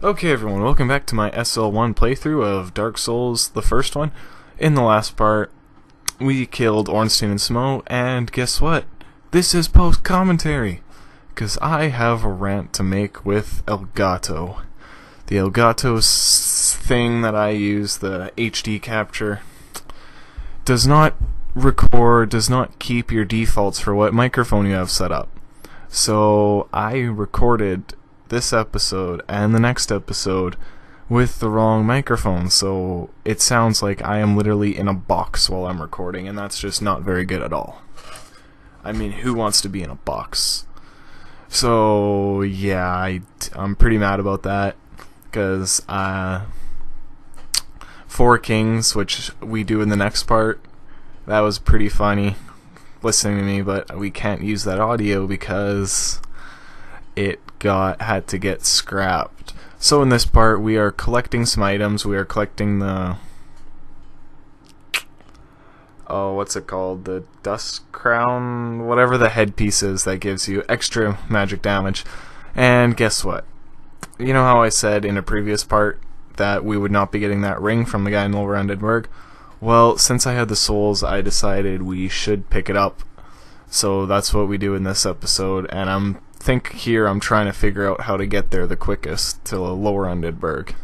Okay everyone, welcome back to my sl1 playthrough of Dark Souls, the first one. In the last part, we killed Ornstein and Smo, and guess what? This is post-commentary, because I have a rant to make with Elgato. The Elgato thing that I use, the HD capture, does not record, does not keep your defaults for what microphone you have set up. So I recorded this episode and the next episode with the wrong microphone, so it sounds like I am literally in a box while I'm recording, and that's just not very good at all. I mean, who wants to be in a box? So yeah, I'm pretty mad about that, because Four Kings, which we do in the next part, that was pretty funny listening to me, but we can't use that audio because it had to get scrapped. So in this part we are collecting some items. We are collecting the what's it called? The Dusk crown, whatever the headpiece is that gives you extra magic damage. And guess what? You know how I said in a previous part that we would not be getting that ring from the guy in Lower Undead? Well, since I had the souls, I decided we should pick it up. So that's what we do in this episode, and I'm trying to figure out how to get there the quickest to Lower Undead.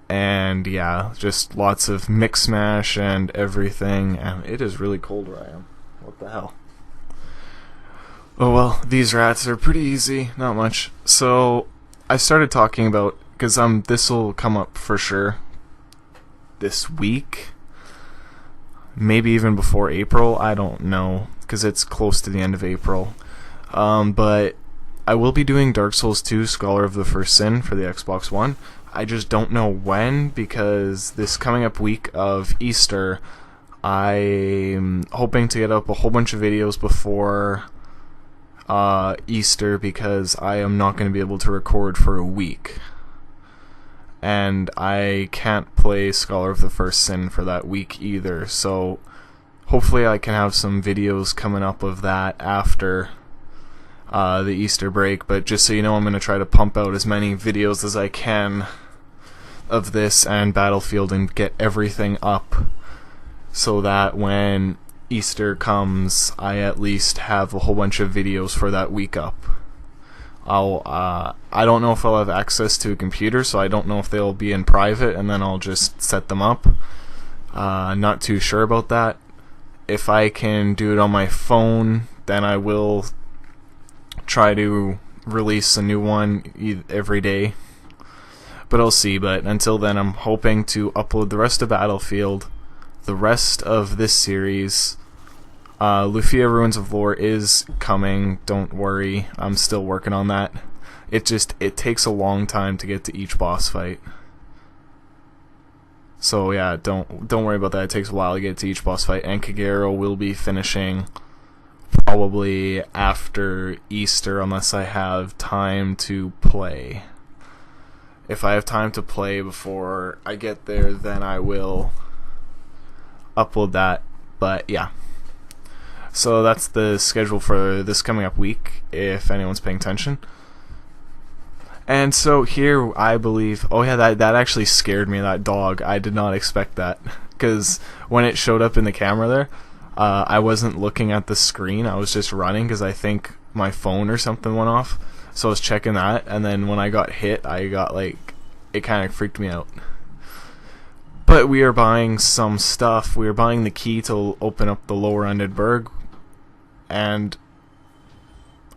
And yeah, just lots of mix mash and everything, and it is really cold where I am. What the hell? Oh well, these rats are pretty easy, not much. So I started talking about, because this will come up for sure this week, maybe even before April, I don't know, because it's close to the end of April. But I will be doing Dark Souls 2 Scholar of the First Sin for the Xbox One. I just don't know when, because this coming up week of Easter, I'm hoping to get up a whole bunch of videos before Easter, because I am not going to be able to record for a week. And I can't play Scholar of the First Sin for that week either, so hopefully I can have some videos coming up of that after the Easter break. But just so you know, I'm going to try to pump out as many videos as I can of this and Battlefield and get everything up, so that when Easter comes, I at least have a whole bunch of videos for that week up. I don't know if I'll have access to a computer, so I don't know if they'll be in private, and then I'll just set them up. Not too sure about that. If I can do it on my phone, then I will try to release a new one every day. But I'll see. But until then, I'm hoping to upload the rest of Battlefield, the rest of this series. Lufia Ruins of Lore is coming, don't worry, I'm still working on that. It takes a long time to get to each boss fight. So yeah, don't worry about that, it takes a while to get to each boss fight, and Kagero will be finishing probably after Easter, unless I have time to play. If I have time to play before I get there, then I will upload that, but yeah. So that's the schedule for this coming up week, if anyone's paying attention. And so here, I believe... Oh yeah, that actually scared me, that dog. I did not expect that. Because when it showed up in the camera there, I wasn't looking at the screen. I was just running, because I think my phone or something went off. So I was checking that, and then when I got hit, I got like... It kind of freaked me out. But we are buying some stuff. We are buying the key to open up the Lower Undead, and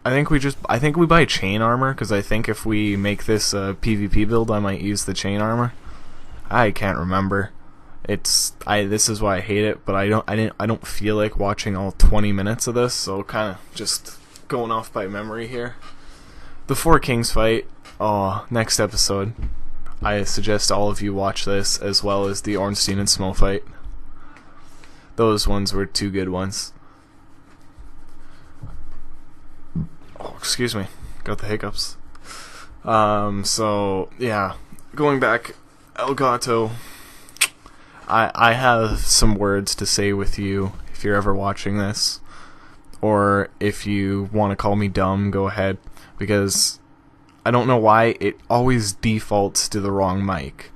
I think we buy chain armor, because I think if we make this a PvP build, I might use the chain armor. I can't remember. This is why I hate it, but I don't feel like watching all 20 minutes of this, so kind of just going off by memory here. The Four Kings fight. Next episode. I suggest all of you watch this, as well as the Ornstein and Smo fight. Those ones were two good ones. Oh, excuse me. Got the hiccups. So, yeah. Going back, Elgato. I have some words to say with you, if you're ever watching this. Or if you want to call me dumb, go ahead. Because I don't know why it always defaults to the wrong mic,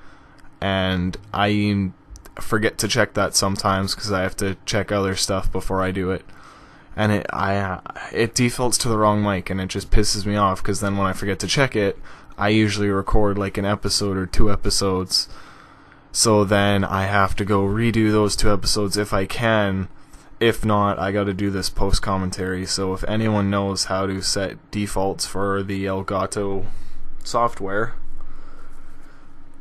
and I forget to check that sometimes because I have to check other stuff before I do it, and it defaults to the wrong mic, and it just pisses me off because then when I forget to check it, I usually record like an episode or 2 episodes, so then I have to go redo those 2 episodes if I can. If not, I gotta do this post-commentary, so if anyone knows how to set defaults for the Elgato software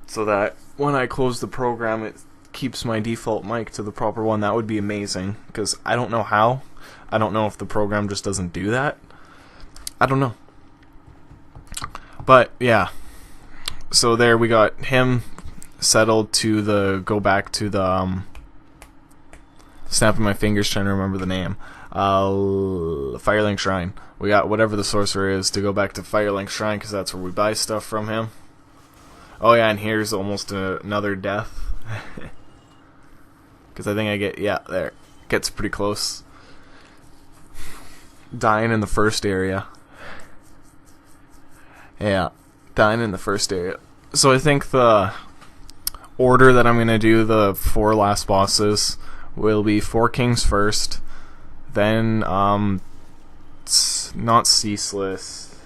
so that when I close the program it keeps my default mic to the proper one, that would be amazing, because I don't know how. I don't know if the program just doesn't do that. I don't know. But, yeah. So there we got him settled to go back to the, snapping my fingers trying to remember the name. Firelink Shrine. We got whatever the sorcerer is to go back to Firelink Shrine because that's where we buy stuff from him. Oh yeah, and here's almost another death. Because I think I get, yeah, there. Gets pretty close. Dying in the first area. Yeah, dying in the first area. So I think the order that I'm going to do the 4 last bosses will be 4 kings first, then not ceaseless,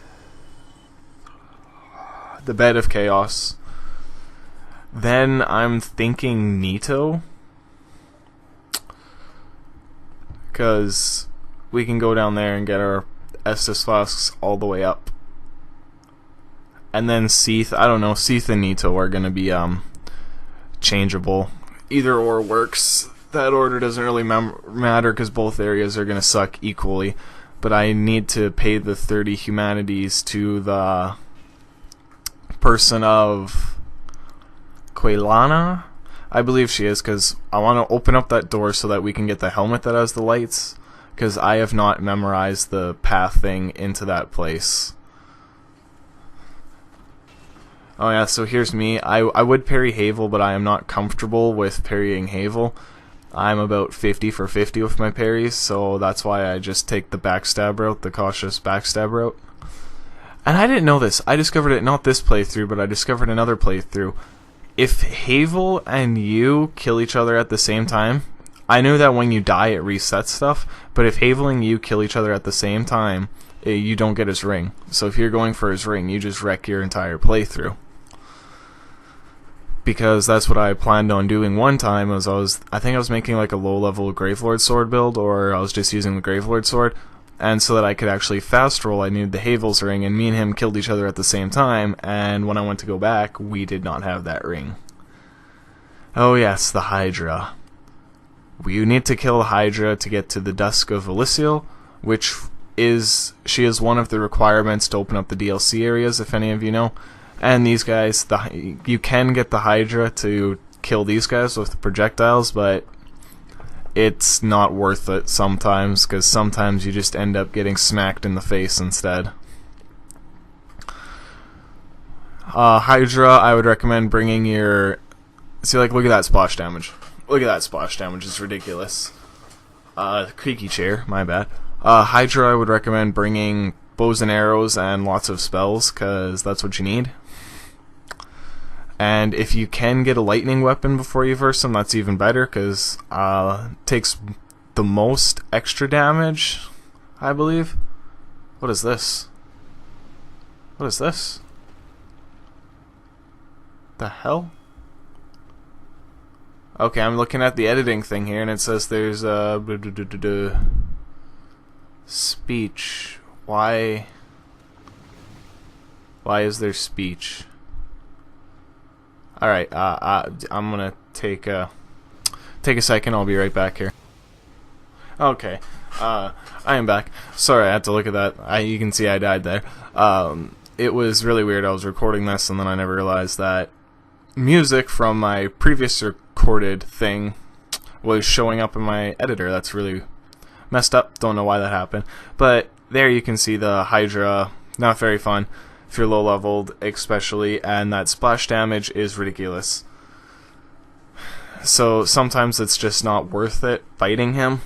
the bed of chaos, then I'm thinking Nito, because we can go down there and get our Estus flasks all the way up, and then Seath. I don't know, Seath and Nito are going to be changeable. Either or works. That order doesn't really matter because both areas are going to suck equally, but I need to pay the 30 humanities to the person of Quelana, I believe she is, because I want to open up that door so that we can get the helmet that has the lights, because I have not memorized the path thing into that place. Oh yeah, so here's me. I would parry Havel, but I am not comfortable with parrying Havel. I'm about 50 for 50 with my parries, so that's why I just take the backstab route, the cautious backstab route. And I didn't know this. I discovered it not this playthrough, but I discovered another playthrough. If Havel and you kill each other at the same time, I knew that when you die it resets stuff, but if Havel and you kill each other at the same time, you don't get his ring. So if you're going for his ring, you just wreck your entire playthrough. Because that's what I planned on doing one time. I think I was making like a low-level Gravelord sword build, or I was just using the Gravelord sword, and so that I could actually fast roll, I needed the Havel's ring, and me and him killed each other at the same time, and when I went to go back, we did not have that ring. Oh yes, the Hydra. You need to kill the Hydra to get to the Dusk of Elysial, which she is one of the requirements to open up the DLC areas, if any of you know. And these guys, you can get the Hydra to kill these guys with the projectiles, but it's not worth it sometimes, because sometimes you just end up getting smacked in the face instead. Hydra, I would recommend bringing your... See, like, look at that splash damage. Look at that splash damage, it's ridiculous. Creaky chair, my bad. Hydra, I would recommend bringing bows and arrows and lots of spells, because that's what you need. And if you can get a lightning weapon before you verse them, that's even better, because it takes the most extra damage, I believe. What is this? What is this? The hell? Okay, I'm looking at the editing thing here, and it says there's speech. Why is there speech? Alright, I'm gonna take a second, I'll be right back here. Okay, I am back. Sorry, I had to look at that. You can see I died there. It was really weird. I was recording this, and then I never realized that music from my previous recorded thing was showing up in my editor. That's really messed up. Don't know why that happened. But there you can see the Hydra. Not very fun if you're low leveled, especially, and that splash damage is ridiculous. So sometimes it's just not worth it fighting him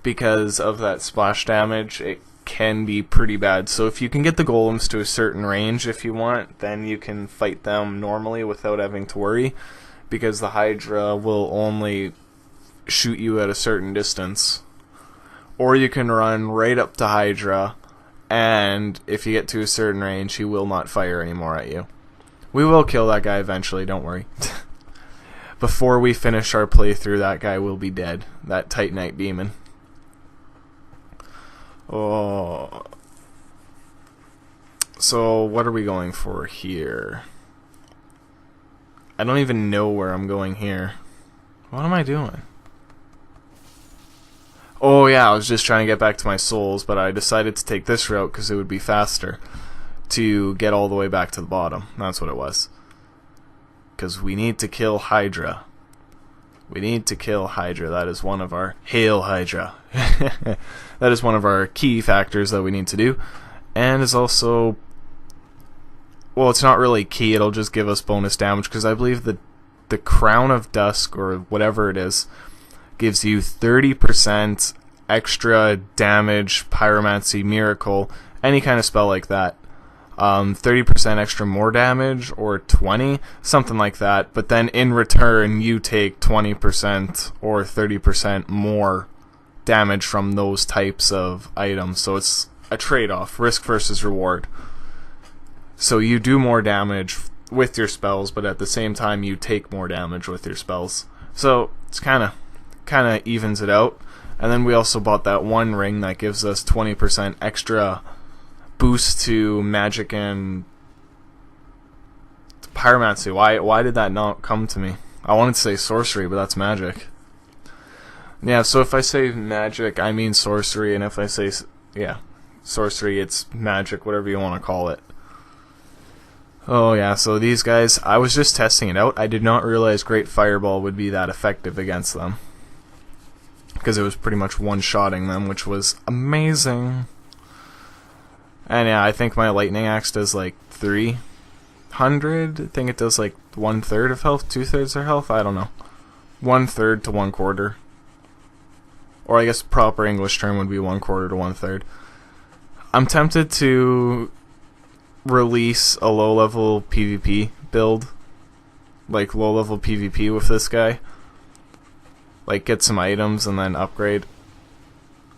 because of that splash damage. can be pretty bad. So if you can get the golems to a certain range if you want, then you can fight them normally without having to worry, because the hydra will only shoot you at a certain distance. Or you can run right up to hydra, and if you get to a certain range, he will not fire anymore at you. We will kill that guy eventually, don't worry. Before we finish our playthrough, that guy will be dead. That Titanite demon. Oh. So, what are we going for here? I don't even know where I'm going here. What am I doing? Oh yeah, I was just trying to get back to my souls, but I decided to take this route because it would be faster to get all the way back to the bottom. That's what it was. Because we need to kill Hydra. We need to kill Hydra. That is one of our... Hail Hydra. That is one of our key factors that we need to do. And is also... Well, it's not really key. It'll just give us bonus damage, because I believe the Crown of Dusk, or whatever it is, gives you 30% extra damage, pyromancy, miracle, any kind of spell like that. 30% extra more damage, or 20, something like that. But then in return, you take 20% or 30% more damage from those types of items. So it's a trade-off, risk versus reward. So you do more damage with your spells, but at the same time you take more damage with your spells. So it's kind of evens it out. And then we also bought that one ring that gives us 20% extra boost to magic and pyromancy. Why did that not come to me? I wanted to say sorcery, but that's magic. Yeah, so if I say magic, I mean sorcery, and if I say, yeah, sorcery, it's magic, whatever you want to call it. Oh yeah, so these guys, I was just testing it out. I did not realize Great Fireball would be that effective against them, because it was pretty much one-shotting them, which was amazing. And yeah, I think my Lightning Axe does like 300. I think it does like 1/3 of health, 2/3 of health, I don't know. 1/3 to 1/4. Or I guess proper English term would be 1/4 to 1/3. I'm tempted to release a low-level PvP build, like low-level PvP with this guy, like get some items and then upgrade.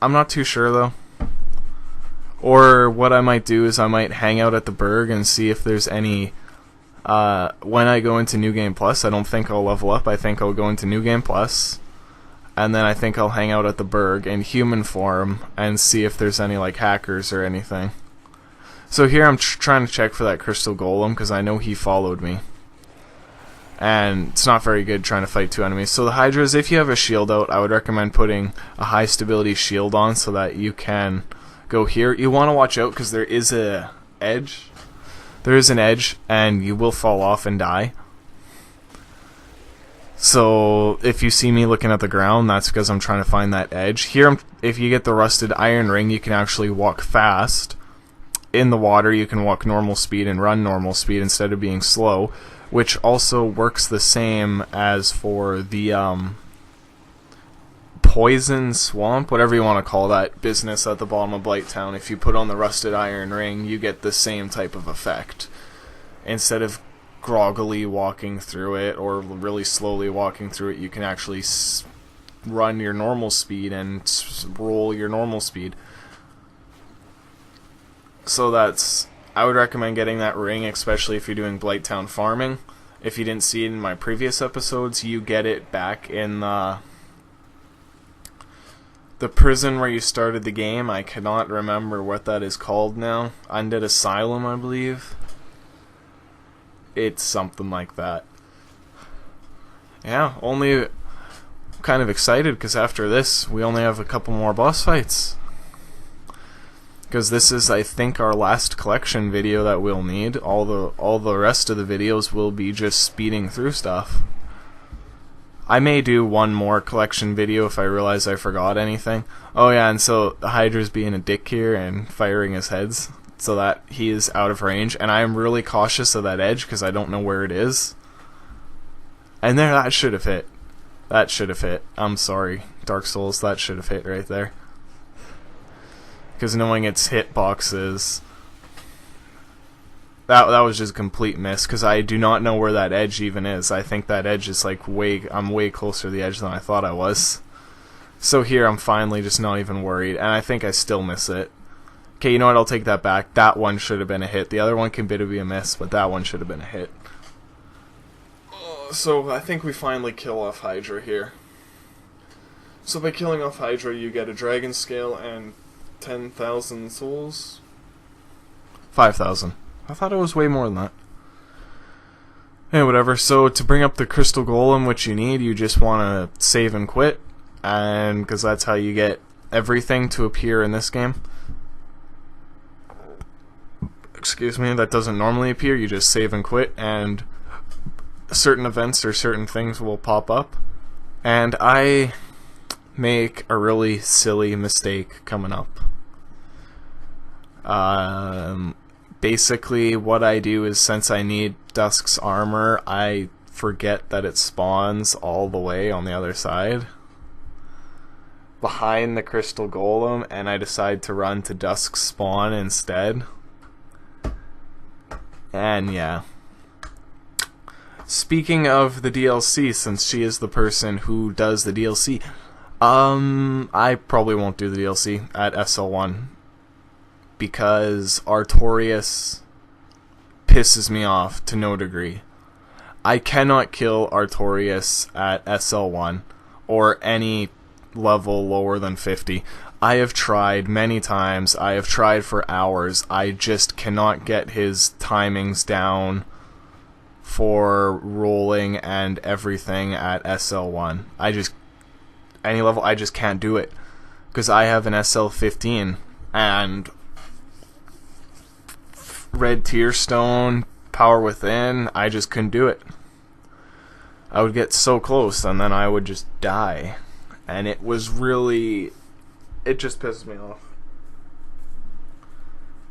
I'm not too sure though. Or what I might do is I might hang out at the Berg and see if there's any, when I go into New Game Plus, I don't think I'll level up. I think I'll go into New Game Plus, and then I think I'll hang out at the Berg in human form and see if there's any like hackers or anything. So here I'm trying to check for that crystal golem, because I know he followed me. And it's not very good trying to fight two enemies. So the Hydras, if you have a shield out, I would recommend putting a high stability shield on so that you can go here. You want to watch out because there is a edge. There is an edge, and you will fall off and die. So if you see me looking at the ground, that's because I'm trying to find that edge. Here, if you get the rusted iron ring, you can actually walk fast. In the water, you can walk normal speed and run normal speed instead of being slow, which also works the same as for the poison swamp, whatever you want to call that business at the bottom of Blighttown. If you put on the rusted iron ring, you get the same type of effect. Instead of groggily walking through it or really slowly walking through it, you can actually run your normal speed and roll your normal speed. So I would recommend getting that ring, especially if you're doing Blighttown farming. If you didn't see it in my previous episodes, you get it back in the prison where you started the game. I cannot remember what that is called now. Undead Asylum, I believe. It's something like that. Yeah, only kind of excited because after this, we only have a couple more boss fights. Because this is, I think, our last collection video that we'll need. All the rest of the videos will be just speeding through stuff. I may do one more collection video if I realize I forgot anything. Oh yeah, and so the Hydra's being a dick here and firing his heads so that he is out of range. And I am really cautious of that edge because I don't know where it is. And there, that should have hit. That should have hit. I'm sorry, Dark Souls, that should have hit right there. because knowing its hitboxes, that was just a complete miss, because I do not know where that edge even is. I think that edge is like I'm way closer to the edge than I thought I was. So here I'm finally just not even worried, and I think I still miss it. Okay, you know what, I'll take that back. That one should have been a hit. The other one can be a miss, but that one should have been a hit. So I think we finally kill off Hydra here. So by killing off Hydra, you get a dragon scale and 10,000 souls. 5,000. I thought it was way more than that. Hey, whatever. So to bring up the crystal golem, which you need, you just want to save and quit, and because that's how you get everything to appear in this game. Excuse me, that doesn't normally appear. You just save and quit, and certain events or certain things will pop up. And I make a really silly mistake coming up. Basically what I do is, since I need Dusk's armor, I forget that it spawns all the way on the other side behind the crystal golem, and I decide to run to Dusk's spawn instead. And yeah. Speaking of the DLC, since she is the person who does the DLC, I probably won't do the DLC at SL1 because Artorias pisses me off to no degree. I cannot kill Artorias at SL1 or any level lower than 50. I have tried many times. I have tried for hours. I just cannot get his timings down for rolling and everything at SL1. Any level, I just can't do it. Because I have an SL15 and Red Tearstone, Power Within, I just couldn't do it. I would get so close and then I would just die. And it was really... it just pisses me off.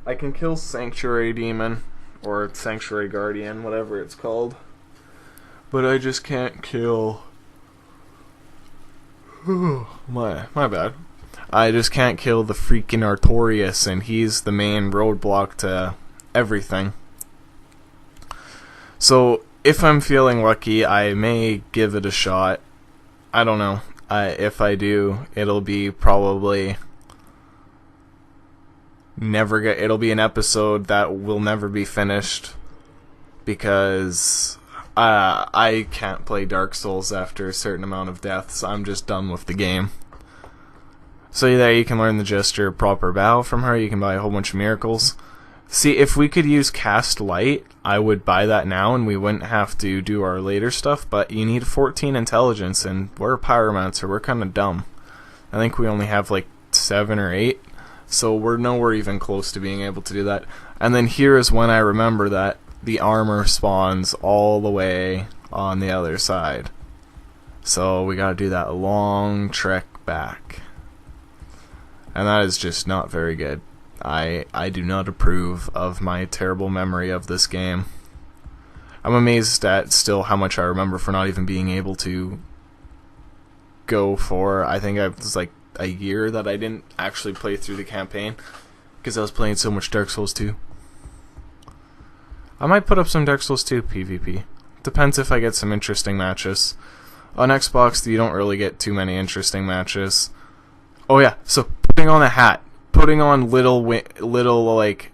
I can kill Sanctuary Demon, or Sanctuary Guardian, whatever it's called. But I just can't kill... my bad. I just can't kill the freaking Artorias, and he's the main roadblock to everything. So, if I'm feeling lucky, I may give it a shot. I don't know. If I do, it'll be probably it'll be an episode that will never be finished, because I can't play Dark Souls after a certain amount of deaths. I'm just done with the game. So there you can learn the gesture proper bow from her. You can buy a whole bunch of miracles. See, if we could use cast light, I would buy that now and we wouldn't have to do our later stuff, but you need 14 intelligence, and we're a pyromancer, we're kind of dumb. I think we only have like 7 or 8, so we're nowhere even close to being able to do that. And then here is when I remember that the armor spawns all the way on the other side. So we gotta do that long trek back. And that is just not very good. I do not approve of my terrible memory of this game. I'm amazed at still how much I remember for not even being able to go for... I think it was like a year that I didn't actually play through the campaign because I was playing so much Dark Souls 2. I might put up some Dark Souls 2 PvP. Depends if I get some interesting matches. On Xbox, you don't really get too many interesting matches. Oh yeah, so putting on a hat. Putting on little like,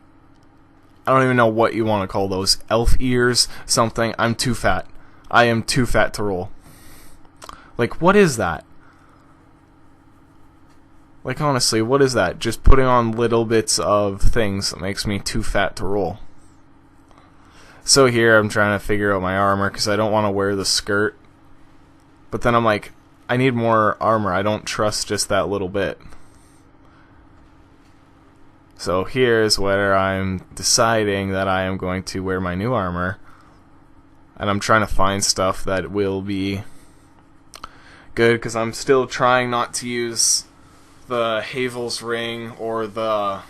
I don't even know what you want to call those, elf ears, something. I'm too fat. I am too fat to roll. Like, what is that? Like, honestly, what is that? Just putting on little bits of things that makes me too fat to roll. So here I'm trying to figure out my armor because I don't want to wear the skirt. But then I'm like, I need more armor. I don't trust just that little bit. So here's where I'm deciding that I am going to wear my new armor. And I'm trying to find stuff that will be good, because I'm still trying not to use the Havel's ring or the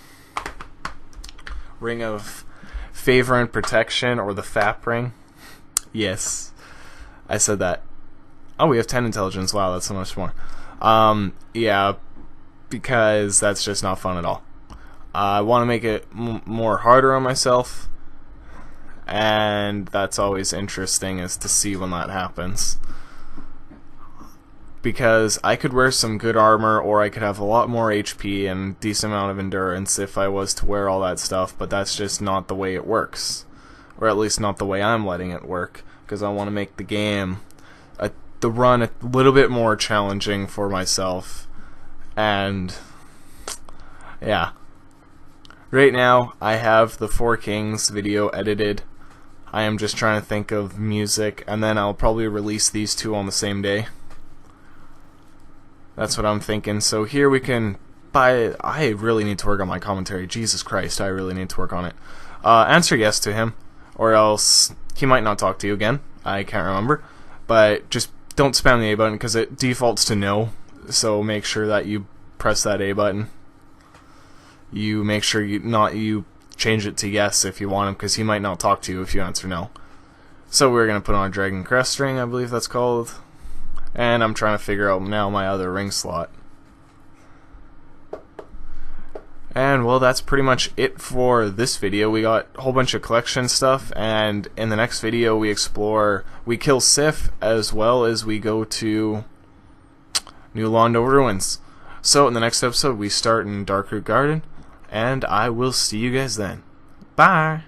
ring of favor and protection, or the FAP ring. Yes, I said that. Oh, we have 10 intelligence. Wow, that's so much more. Yeah, because that's just not fun at all. I want to make it more harder on myself, and that's always interesting is to see when that happens. Because I could wear some good armor, or I could have a lot more HP and decent amount of endurance if I was to wear all that stuff, but that's just not the way it works. Or at least not the way I'm letting it work, because I want to make the game, the run a little bit more challenging for myself. And yeah. Right now, I have the Four Kings video edited. I am just trying to think of music, and then I'll probably release these two on the same day. That's what I'm thinking. So here we can buy. I really need to work on my commentary. Jesus Christ, I really need to work on it. Answer yes to him, or else he might not talk to you again. I can't remember. But just don't spam the A button, because it defaults to no. So make sure that you press that A button. You make sure you change it to yes if you want him, because he might not talk to you if you answer no. So we're gonna put on a dragon crest ring, I believe that's called. And I'm trying to figure out now my other ring slot. And well, that's pretty much it for this video. We got a whole bunch of collection stuff, and in the next video we kill Sif, as well as we go to New Londo Ruins. So in the next episode we start in Darkroot Garden, and I will see you guys then. Bye!